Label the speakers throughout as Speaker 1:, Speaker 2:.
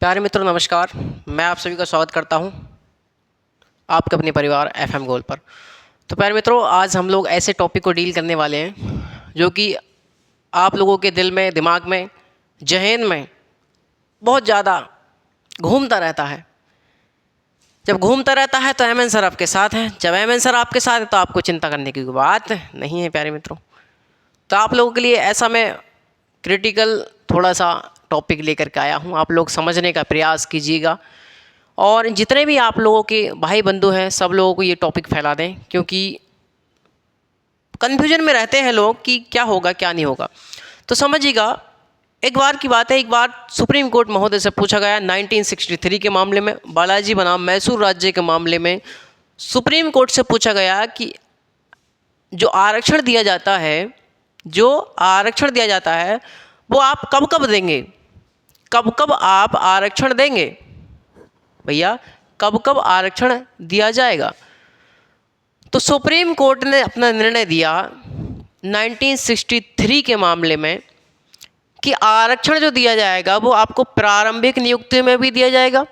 Speaker 1: प्यारे मित्रों नमस्कार। मैं आप सभी का स्वागत करता हूं आपके अपने परिवार एफएम गोल्ड पर। तो प्यारे मित्रों, आज हम लोग ऐसे टॉपिक को डील करने वाले हैं जो कि आप लोगों के दिल में, दिमाग में, जहन में बहुत ज़्यादा घूमता रहता है। जब घूमता रहता है तो एमएन सर आपके साथ हैं। जब एमएन सर आपके साथ है तो आपको चिंता करने की कोई बात नहीं है प्यारे मित्रों। तो आप लोगों के लिए ऐसा मैं क्रिटिकल थोड़ा सा टॉपिक लेकर के आया हूँ। आप लोग समझने का प्रयास कीजिएगा और जितने भी आप लोगों के भाई बंधु हैं सब लोगों को ये टॉपिक फैला दें, क्योंकि कन्फ्यूजन में रहते हैं लोग कि क्या होगा क्या नहीं होगा। तो समझिएगा, एक बार की बात है, एक बार सुप्रीम कोर्ट महोदय से पूछा गया 1963 के मामले में, बालाजी बनाम मैसूर राज्य के मामले में सुप्रीम कोर्ट से पूछा गया कि जो आरक्षण दिया जाता है वो आप कब कब देंगे, कब कब आप आरक्षण देंगे भैया, कब कब आरक्षण दिया जाएगा। तो सुप्रीम कोर्ट ने अपना निर्णय दिया 1963 के मामले में कि आरक्षण जो दिया जाएगा वो आपको प्रारंभिक नियुक्तियों में भी दिया जाएगा।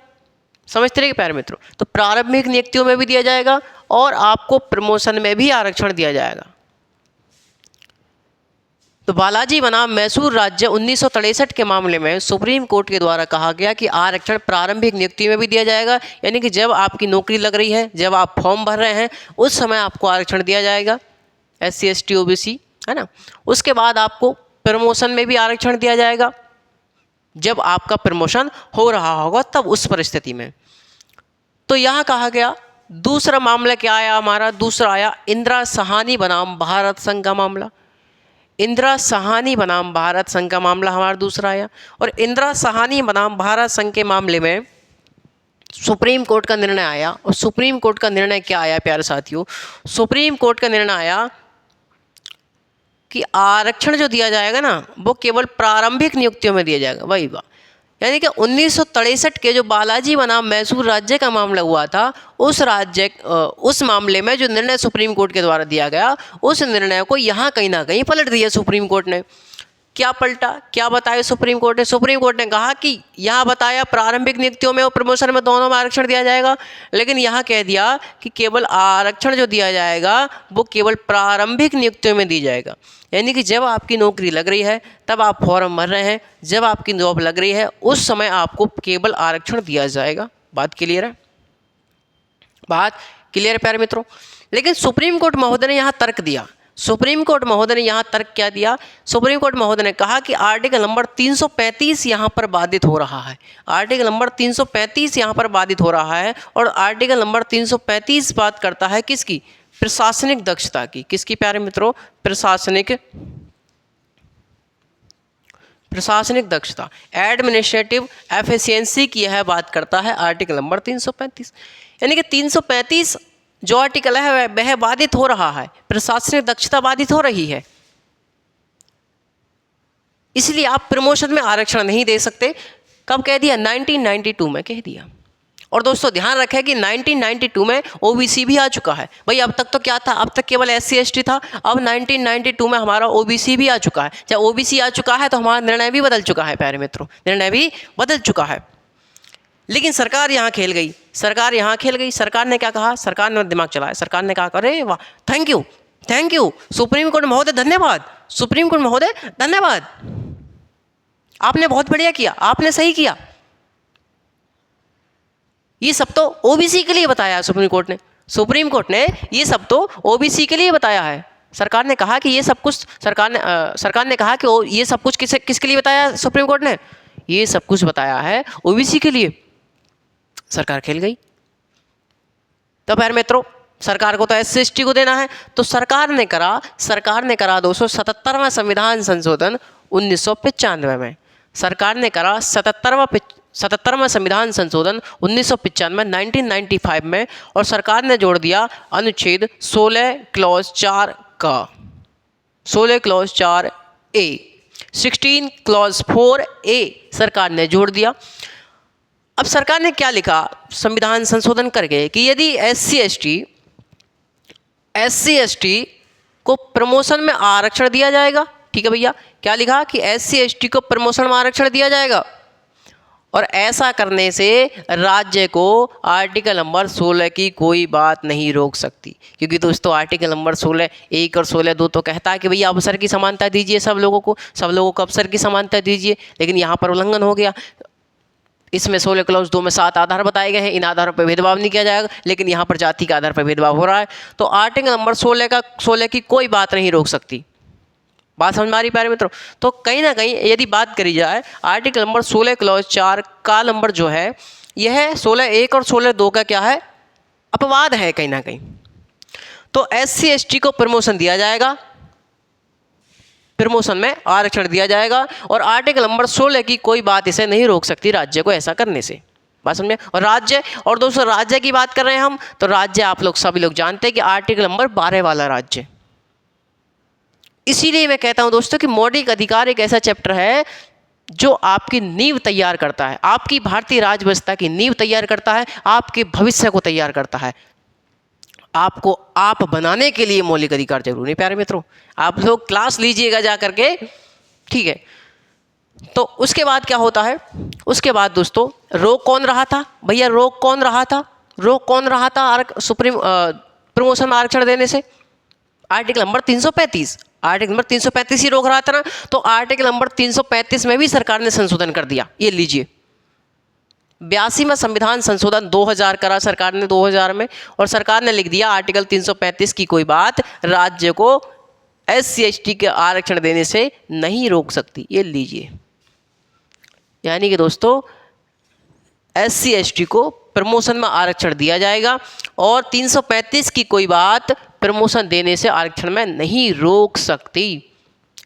Speaker 1: समझते रहिए प्यारे मित्रों, तो प्रारंभिक नियुक्तियों में भी दिया जाएगा और आपको प्रमोशन में भी आरक्षण दिया जाएगा। तो बालाजी बनाम मैसूर राज्य 1963 के मामले में सुप्रीम कोर्ट के द्वारा कहा गया कि आरक्षण प्रारंभिक नियुक्ति में भी दिया जाएगा, यानी कि जब आपकी नौकरी लग रही है, जब आप फॉर्म भर रहे हैं, उस समय आपको आरक्षण दिया जाएगा, SC ST OBC, है ना। उसके बाद आपको प्रमोशन में भी आरक्षण दिया जाएगा, जब आपका प्रमोशन हो रहा होगा तब उस परिस्थिति में। तो यहाँ कहा गया दूसरा मामला क्या आया हमारा, दूसरा आया इंदिरा साहनी बनाम भारत संघ का मामला। इंदिरा साहनी बनाम भारत संघ का मामला हमारा दूसरा आया और इंदिरा साहनी बनाम भारत संघ के मामले में सुप्रीम कोर्ट का निर्णय आया। और सुप्रीम कोर्ट का निर्णय क्या आया प्यारे साथियों, सुप्रीम कोर्ट का निर्णय आया कि आरक्षण जो दिया जाएगा ना वो केवल प्रारंभिक नियुक्तियों में दिया जाएगा। वही बात, यानी कि 1963 के जो बालाजी बनाम मैसूर राज्य का मामला हुआ था, उस मामले में जो निर्णय सुप्रीम कोर्ट के द्वारा दिया गया, उस निर्णय को यहाँ कहीं ना कहीं पलट दिया सुप्रीम कोर्ट ने। क्या पलटा, क्या बताया सुप्रीम कोर्ट ने? सुप्रीम कोर्ट ने कहा कि यहाँ बताया प्रारंभिक नियुक्तियों में और प्रमोशन में दोनों में आरक्षण दिया जाएगा, लेकिन यहाँ कह दिया कि केवल आरक्षण जो दिया जाएगा वो केवल प्रारंभिक नियुक्तियों में दी जाएगा। यानी कि जब आपकी नौकरी लग रही है, तब आप फॉर्म भर रहे हैं, जब आपकी जॉब लग रही है उस समय आपको केवल आरक्षण दिया जाएगा। बात क्लियर है? बात क्लियर है प्यारे मित्रों। लेकिन सुप्रीम कोर्ट महोदय ने यहाँ तर्क दिया। सुप्रीम कोर्ट महोदय ने यहाँ तर्क क्या दिया? सुप्रीम कोर्ट महोदय ने कहा कि आर्टिकल नंबर 335 यहाँ पर बाधित हो रहा है। आर्टिकल नंबर 335 यहाँ पर बाधित हो रहा है और आर्टिकल नंबर 335 बात करता है किसकी? प्रशासनिक दक्षता की। किसकी प्यारे मित्रों? प्रशासनिक दक्षता, एडमिनिस्ट्रेटिव एफिशिएंसी की यह बात करता है आर्टिकल नंबर 335। यानी कि 335 जो आर्टिकल है वह बाधित हो रहा है, प्रशासनिक दक्षता बाधित हो रही है, इसलिए आप प्रमोशन में आरक्षण नहीं दे सकते। कब कह दिया? 1992 में कह दिया। और दोस्तों ध्यान रखें कि 1992 में OBC भी आ चुका है। भाई अब तक तो क्या था? अब तक केवल SC ST था, अब 1992 में हमारा OBC भी आ चुका है। जब OBC आ चुका है तो हमारा निर्णय भी बदल चुका है प्यारे मित्रों, निर्णय भी बदल चुका है। लेकिन सरकार यहाँ खेल गई, सरकार ने क्या कहा? सरकार ने दिमाग चलाया, सरकार ने कहा अरे वाह, थैंक यू सुप्रीम कोर्ट महोदय, धन्यवाद सुप्रीम कोर्ट महोदय, धन्यवाद, आपने बहुत बढ़िया किया, आपने सही किया। ये सब तो OBC के लिए बताया है सुप्रीम कोर्ट ने ये सब तो OBC के लिए बताया है। सरकार ने कहा कि ये सब कुछ सरकार ने कहा कि ये सब कुछ किसके लिए बताया है सुप्रीम कोर्ट ने? ये सब कुछ बताया है OBC के लिए। सरकार खेल गई। तो प्यारे मित्रों, सरकार को तो SC ST को देना है, तो सरकार ने करा 277वां संविधान संशोधन 1995 में। सरकार ने करा 77वां संविधान संशोधन 1995 1995 में, और सरकार ने जोड़ दिया अनुच्छेद 16 क्लॉज 4 का, 16 क्लॉज 4A, 16 क्लॉज 4A सरकार ने जोड़ दिया। अब सरकार ने क्या लिखा संविधान संशोधन करके कि यदि SC ST को प्रमोशन में आरक्षण दिया जाएगा, ठीक है भैया, क्या लिखा कि SC ST को प्रमोशन में आरक्षण दिया जाएगा, और ऐसा करने से राज्य को आर्टिकल नंबर 16 की कोई बात नहीं रोक सकती, क्योंकि दोस्तों आर्टिकल नंबर 16 1 और 16 2 तो कहता है कि भैया अवसर की समानता दीजिए सब लोगों को अवसर की समानता दीजिए, लेकिन यहाँ पर उल्लंघन हो गया। इसमें 16 क्लॉज 2 में 7 आधार बताए गए हैं, इन आधारों पर भेदभाव नहीं किया जाएगा, लेकिन यहाँ पर जाति के आधार पर भेदभाव हो रहा है। तो आर्टिकल नंबर 16 की कोई बात नहीं रोक सकती। बात समझ में आ रही प्यारे मित्रों? तो कहीं ना कहीं यदि बात करी जाए आर्टिकल नंबर 16 क्लॉज 4 का नंबर जो है यह 16(1) और 16(2) का क्या है, अपवाद है कहीं ना कहीं। तो SC ST को प्रमोशन दिया जाएगा, प्रमोशन में आरक्षण दिया जाएगा, और आर्टिकल नंबर 16 की कोई बात इसे नहीं रोक सकती राज्य को ऐसा करने से। बात समझे? और राज्य, और दोस्तों राज्य की बात कर रहे हैं हम, तो राज्य आप लोग सभी लोग जानते हैं कि आर्टिकल नंबर 12 वाला राज्य। इसीलिए मैं कहता हूं दोस्तों कि मौलिक अधिकार एक ऐसा चैप्टर है जो आपकी नींव तैयार करता है, आपकी भारतीय राज्य व्यवस्था की नींव तैयार करता है, आपके भविष्य को तैयार करता है। आपको आप बनाने के लिए मौलिक अधिकार जरूरी है प्यारे मित्रों। आप लोग क्लास लीजिएगा जा करके, ठीक है। तो उसके बाद क्या होता है, उसके बाद दोस्तों रोक कौन रहा था भैया, रोक कौन रहा था सुप्रीम प्रमोशन में आरक्षण देने से? आर्टिकल नंबर 335, आर्टिकल नंबर 335 ही रोक रहा था ना। तो आर्टिकल नंबर 335 में भी सरकार ने संशोधन कर दिया, ये लीजिए। 82वां संविधान संशोधन 2000 करा सरकार ने 2000 में, और सरकार ने लिख दिया आर्टिकल 335 की कोई बात राज्य को SC ST के आरक्षण देने से नहीं रोक सकती, ये लीजिए। यानी कि दोस्तों SC ST को प्रमोशन में आरक्षण दिया जाएगा, और 335 की कोई बात प्रमोशन देने से आरक्षण में नहीं रोक सकती।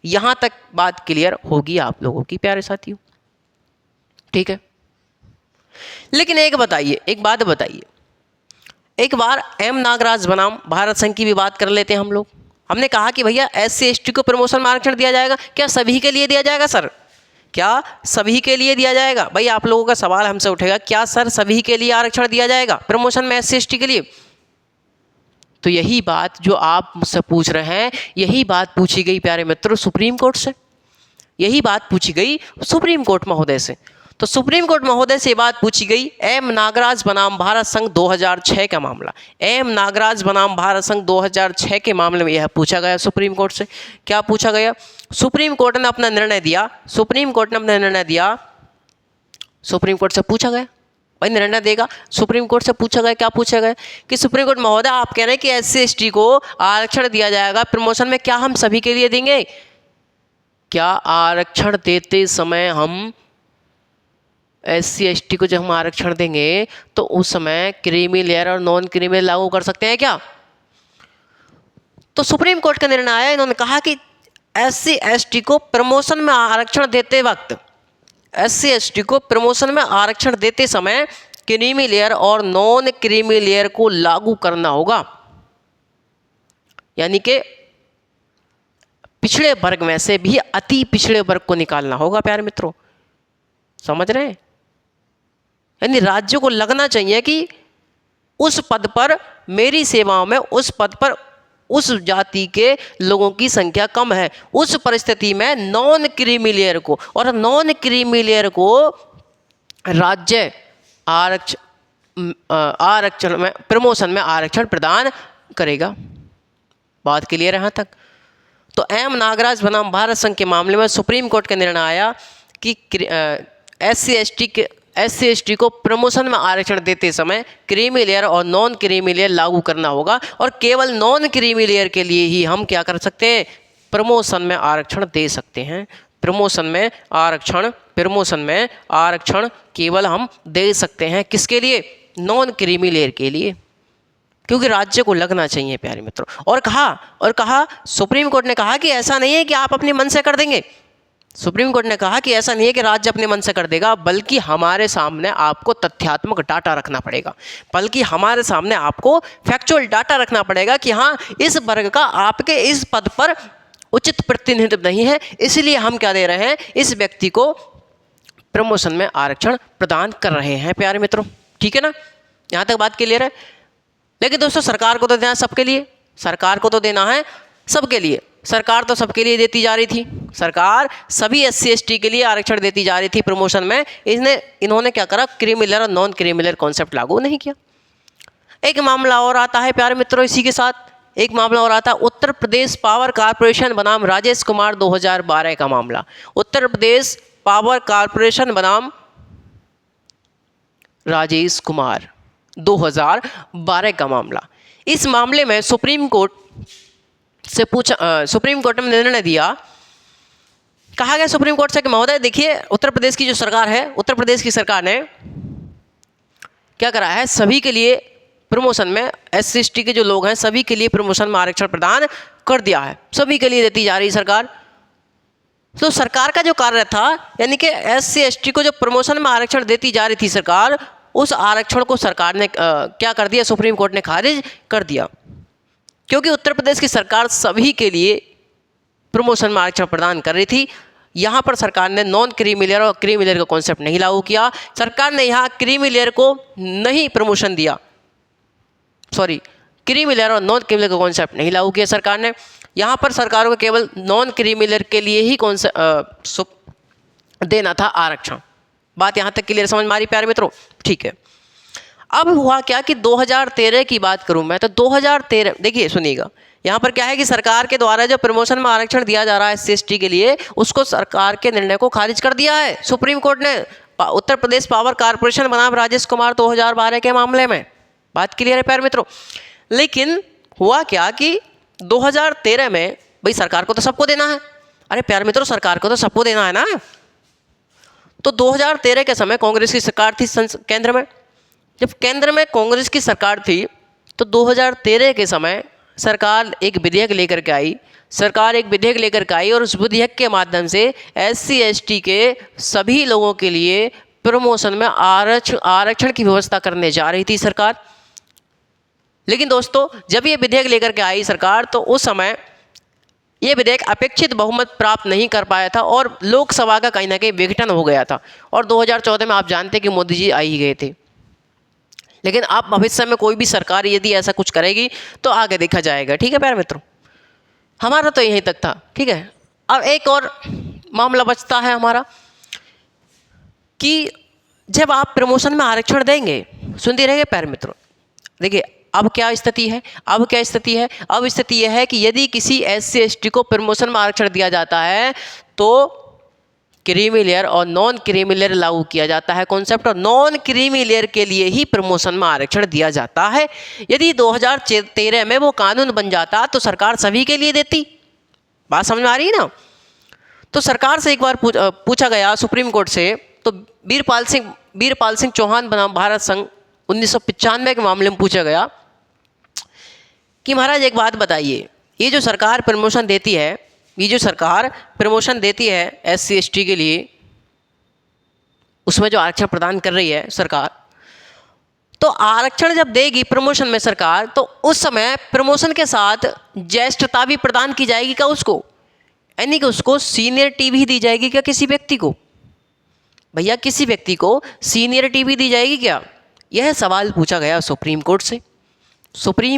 Speaker 1: यहां तक बात क्लियर होगी आप लोगों की प्यारे साथियों, ठीक है। लेकिन एक बात बताइए, एक बार M नागराज बनाम भारत संघ की भी बात कर लेते हैं हम लोग। हमने कहा कि भैया SC ST को प्रमोशन में आरक्षण दिया जाएगा, क्या सभी के लिए दिया जाएगा सर? क्या सभी के लिए दिया जाएगा? भाई आप लोगों का सवाल हमसे उठेगा, क्या सर सभी के लिए आरक्षण दिया जाएगा प्रमोशन में SC ST के लिए? तो यही बात जो आप मुझसे पूछ रहे हैं, यही बात पूछी गई प्यारे मित्रों सुप्रीम कोर्ट से, यही बात पूछी गई सुप्रीम कोर्ट महोदय से। तो सुप्रीम कोर्ट महोदय से बात पूछी गई M नागराज बनाम भारत संघ 2006 का मामला। M नागराज बनाम भारत संघ 2006 के मामले में यह पूछा गया सुप्रीम कोर्ट से। क्या पूछा गया? सुप्रीम कोर्ट ने अपना निर्णय दिया, सुप्रीम कोर्ट से पूछा गया, भाई निर्णय देगा, सुप्रीम कोर्ट से पूछा गया, क्या पूछा गया कि सुप्रीम कोर्ट महोदय आप कह रहे हैं कि SC ST को आरक्षण दिया जाएगा प्रमोशन में, क्या हम सभी के लिए देंगे? क्या आरक्षण देते समय हम SC ST को जब हम आरक्षण देंगे तो उस समय क्रीमी लेयर और नॉन क्रीमी लागू कर सकते हैं क्या? तो सुप्रीम कोर्ट का निर्णय आया, इन्होंने कहा कि SC ST को प्रमोशन में आरक्षण देते वक्त, SC ST को प्रमोशन में आरक्षण देते समय क्रीमी लेयर और नॉन क्रीमी लेयर को लागू करना होगा। यानी कि पिछड़े वर्ग में से भी अति पिछड़े वर्ग को निकालना होगा प्यारे मित्रों, समझ रहे हैं? यानी राज्य को लगना चाहिए कि उस पद पर मेरी सेवाओं में, उस पद पर उस जाति के लोगों की संख्या कम है, उस परिस्थिति में नॉन क्रीमी लेयर को और नॉन क्रीमी लेयर को राज्य आरक्षण में, प्रमोशन में आरक्षण प्रदान करेगा। बात क्लियर है यहाँ तक? तो M नागराज बनाम भारत संघ के मामले में सुप्रीम कोर्ट का निर्णय आया कि SC ST को प्रमोशन में आरक्षण देते समय क्रीमी लेयर और नॉन क्रीमी लेयर लागू करना होगा, और केवल नॉन क्रीमी लेयर के लिए ही हम क्या कर सकते हैं, प्रमोशन में आरक्षण दे सकते हैं। प्रमोशन में आरक्षण केवल हम दे सकते हैं, किसके लिए? नॉन क्रीमी लेयर के लिए, क्योंकि राज्य को लगना चाहिए प्यारे मित्रों। और कहा सुप्रीम कोर्ट ने कहा कि ऐसा नहीं है कि आप अपने मन से कर देंगे, सुप्रीम कोर्ट ने कहा कि ऐसा नहीं है कि राज्य अपने मन से कर देगा, बल्कि हमारे सामने आपको तथ्यात्मक डाटा रखना पड़ेगा, बल्कि हमारे सामने आपको फैक्चुअल डाटा रखना पड़ेगा कि हाँ इस वर्ग का आपके इस पद पर उचित प्रतिनिधित्व नहीं है, इसलिए हम क्या दे रहे हैं, इस व्यक्ति को प्रमोशन में आरक्षण प्रदान कर रहे हैं प्यारे मित्रों। ठीक है ना, यहाँ तक बात क्लियर है। लेकिन दोस्तों सरकार को तो देना सबके लिए, सरकार को तो देना है सबके लिए। सरकार तो सबके लिए देती जा रही थी, सरकार सभी SC ST के लिए आरक्षण देती जा रही थी प्रमोशन में। इन्होंने क्या करा, क्रीमिलेयर और नॉन क्रीमिलेयर कॉन्सेप्ट लागू नहीं किया। एक मामला और आता है प्यारे मित्रों, इसी के साथ एक मामला और आता है उत्तर प्रदेश पावर कारपोरेशन बनाम राजेश कुमार 2012 का मामला। उत्तर प्रदेश पावर कारपोरेशन बनाम राजेश कुमार 2012 का मामला। इस मामले में सुप्रीम कोर्ट ने निर्णय दिया, कहा गया सुप्रीम कोर्ट से कि महोदय देखिए, उत्तर प्रदेश की जो सरकार है, उत्तर प्रदेश की सरकार ने क्या करा है, सभी के लिए प्रमोशन में SC ST के जो लोग हैं सभी के लिए प्रमोशन में आरक्षण प्रदान कर दिया है, सभी के लिए देती जा रही सरकार। तो सरकार का जो कार्य था, यानी कि SC ST को जो प्रमोशन में आरक्षण देती जा रही थी सरकार, उस आरक्षण को सरकार ने क्या कर दिया, सुप्रीम कोर्ट ने खारिज कर दिया, क्योंकि उत्तर प्रदेश की सरकार सभी के लिए प्रमोशन में आरक्षण प्रदान कर रही थी। यहाँ पर सरकार ने नॉन क्रीमी लेयर और क्रीमी लेयर का कॉन्सेप्ट नहीं लागू किया। सरकार ने यहाँ क्रीमी लेयर को नहीं प्रमोशन दिया, क्रीमी लेयर और नॉन क्रीमी लेयर का कॉन्सेप्ट नहीं लागू किया सरकार ने। यहाँ पर सरकारों को केवल नॉन क्रीमी लेयर के लिए ही देना था आरक्षण। बात यहाँ तक क्लियर समझ में आ रही प्यारे मित्रों? ठीक है। अब हुआ क्या कि 2013 की बात करूं मैं, तो 2013 देखिए सुनिएगा, यहाँ पर क्या है कि सरकार के द्वारा जो प्रमोशन में आरक्षण दिया जा रहा है SC ST के लिए, उसको सरकार के निर्णय को खारिज कर दिया है सुप्रीम कोर्ट ने उत्तर प्रदेश पावर कारपोरेशन बनाम राजेश कुमार 2012 के मामले में। बात क्लियर है प्यारे मित्रों? लेकिन हुआ क्या कि 2013 में भाई सरकार को तो सबको देना है, अरे प्यारे मित्रों सरकार को तो सबको देना है ना। तो 2013 के समय कांग्रेस की सरकार थी केंद्र में। जब केंद्र में कांग्रेस की सरकार थी तो 2013 के समय सरकार एक विधेयक लेकर के आई, और उस विधेयक के माध्यम से SC ST के सभी लोगों के लिए प्रमोशन में आरक्षण की व्यवस्था करने जा रही थी सरकार। लेकिन दोस्तों जब ये विधेयक लेकर के आई सरकार, तो उस समय ये विधेयक अपेक्षित बहुमत प्राप्त नहीं कर पाया था और लोकसभा का कहीं ना कहीं विघटन हो गया था। और 2014 में आप जानते हैं कि मोदी जी आ ही गए थे। लेकिन अब भविष्य में कोई भी सरकार यदि ऐसा कुछ करेगी तो आगे देखा जाएगा। ठीक है प्यारे मित्रों, हमारा तो यहीं तक था। ठीक है, अब एक और मामला बचता है हमारा कि जब आप प्रमोशन में आरक्षण देंगे, सुनते रहिए प्यारे मित्रों, देखिए अब क्या स्थिति है। अब स्थिति यह है कि यदि किसी SC ST को प्रमोशन में आरक्षण दिया जाता है तो क्रीमी लेयर और नॉन क्रीमी लेयर लागू किया जाता है कॉन्सेप्ट, और नॉन क्रीमी लेयर के लिए ही प्रमोशन में आरक्षण दिया जाता है। यदि 2013 में वो कानून बन जाता तो सरकार सभी के लिए देती। बात समझ में आ रही है ना? तो सरकार से एक बार पूछा गया सुप्रीम कोर्ट से, तो वीरपाल सिंह चौहान बनाम भारत संघ 1995 के मामले में पूछा गया कि महाराज एक बात बताइए, ये जो सरकार प्रमोशन देती है SC ST के लिए, उसमें जो आरक्षण प्रदान कर रही है सरकार, तो आरक्षण जब देगी प्रमोशन में सरकार, तो उस समय प्रमोशन के साथ ज्येष्ठता भी प्रदान की जाएगी क्या उसको? यानी कि उसको सीनियरिटी भी दी जाएगी क्या किसी व्यक्ति को? भैया किसी व्यक्ति को सीनियरिटी भी दी जाएगी क्या? यह सवाल पूछा गया सुप्रीम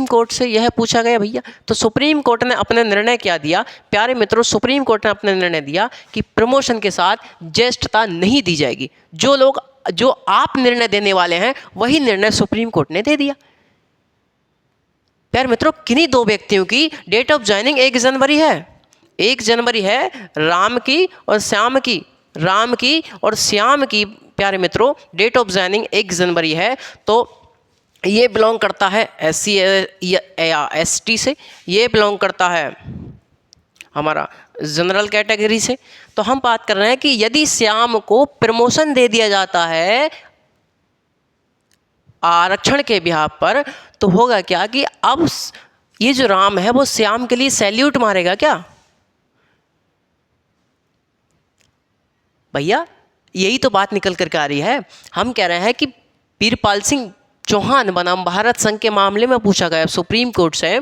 Speaker 1: कोर्ट से यह पूछा गया भैया। तो सुप्रीम कोर्ट ने अपने निर्णय क्या दिया प्यारे मित्रों? सुप्रीम कोर्ट ने अपने निर्णय दिया कि प्रमोशन के साथ ज्येष्ठता नहीं दी जाएगी। जो आप निर्णय देने वाले हैं वही निर्णय सुप्रीम कोर्ट ने दे दिया। प्यारे मित्रों, किन्हीं दो व्यक्तियों की डेट ऑफ ज्वाइनिंग 1 जनवरी है, राम की और श्याम की प्यारे मित्रों डेट ऑफ ज्वाइनिंग 1 जनवरी है। तो ये बिलोंग करता है SC या ST से, ये बिलोंग करता है हमारा जनरल कैटेगरी से। तो हम बात कर रहे हैं कि यदि श्याम को प्रमोशन दे दिया जाता है आरक्षण के बिहाफ पर, तो होगा क्या कि अब ये जो राम है वो श्याम के लिए सैल्यूट मारेगा क्या? भैया यही तो बात निकल करके आ रही है। हम कह रहे हैं कि वीरपाल सिंह चौहान बनाम भारत संघ के मामले में पूछा गया सुप्रीम कोर्ट से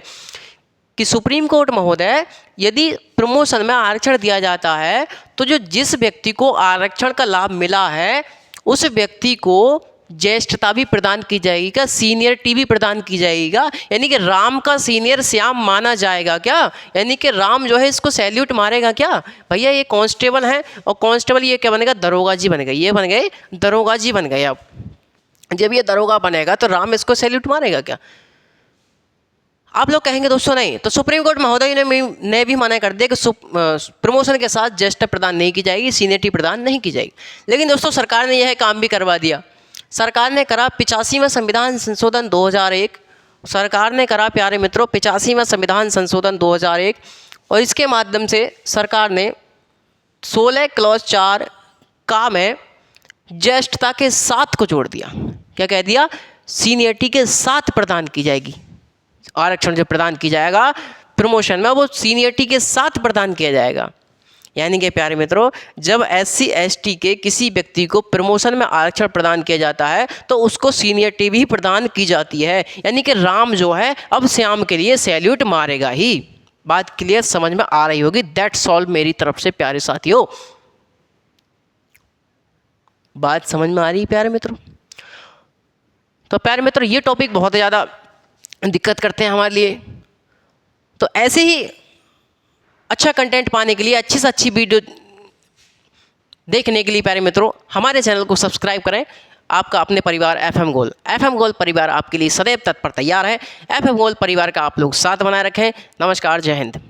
Speaker 1: कि सुप्रीम कोर्ट महोदय, यदि प्रमोशन में आरक्षण दिया जाता है तो जिस व्यक्ति को आरक्षण का लाभ मिला है उस व्यक्ति को ज्येष्ठता भी प्रदान की जाएगी क्या, सीनियरिटी भी प्रदान की जाएगी क्या, यानी कि राम का सीनियर श्याम माना जाएगा क्या, यानी कि राम जो है इसको सैल्यूट मारेगा क्या। भैया ये कांस्टेबल हैं और कांस्टेबल ये क्या बनेगा, दरोगा जी बन गए, ये बन गए दरोगा जी बन गए। अब जब ये दरोगा बनेगा तो राम इसको सैल्यूट मारेगा क्या। आप लोग कहेंगे दोस्तों नहीं, तो सुप्रीम कोर्ट महोदय ने भी मना कर दिया कि प्रमोशन के साथ ज्येष्ठता प्रदान नहीं की जाएगी, सीनियरिटी प्रदान नहीं की जाएगी। लेकिन दोस्तों सरकार ने यह काम भी करवा दिया। सरकार ने करा 85वां संविधान संशोधन 2001, सरकार ने करा प्यारे मित्रों 85वां संविधान संशोधन 2001, और इसके माध्यम से सरकार ने 16 क्लॉज 4 का में ज्येष्ठता के साथ को जोड़ दिया। क्या कह दिया, सीनियरिटी के साथ प्रदान की जाएगी, आरक्षण जो प्रदान की जाएगा प्रमोशन में वो सीनियरिटी के साथ प्रदान किया जाएगा। यानी कि प्यारे मित्रों जब SC ST के किसी व्यक्ति को प्रमोशन में आरक्षण प्रदान किया जाता है तो उसको सीनियरिटी भी प्रदान की जाती है। यानी कि राम जो है अब श्याम के लिए सैल्यूट मारेगा ही। बात क्लियर समझ में आ रही होगी। दैट्स ऑल मेरी तरफ से प्यारे साथियों, बात समझ में आ रही है प्यारे मित्रों। तो प्यारे मित्रों ये टॉपिक बहुत ज़्यादा दिक्कत करते हैं हमारे लिए। तो ऐसे ही अच्छा कंटेंट पाने के लिए, अच्छी से अच्छी वीडियो देखने के लिए प्यारे मित्रों हमारे चैनल को सब्सक्राइब करें। आपका अपने परिवार FM गोल्ड परिवार आपके लिए सदैव तत्पर तैयार है। FM गोल्ड परिवार का आप लोग साथ बनाए रखें। नमस्कार, जय हिंद।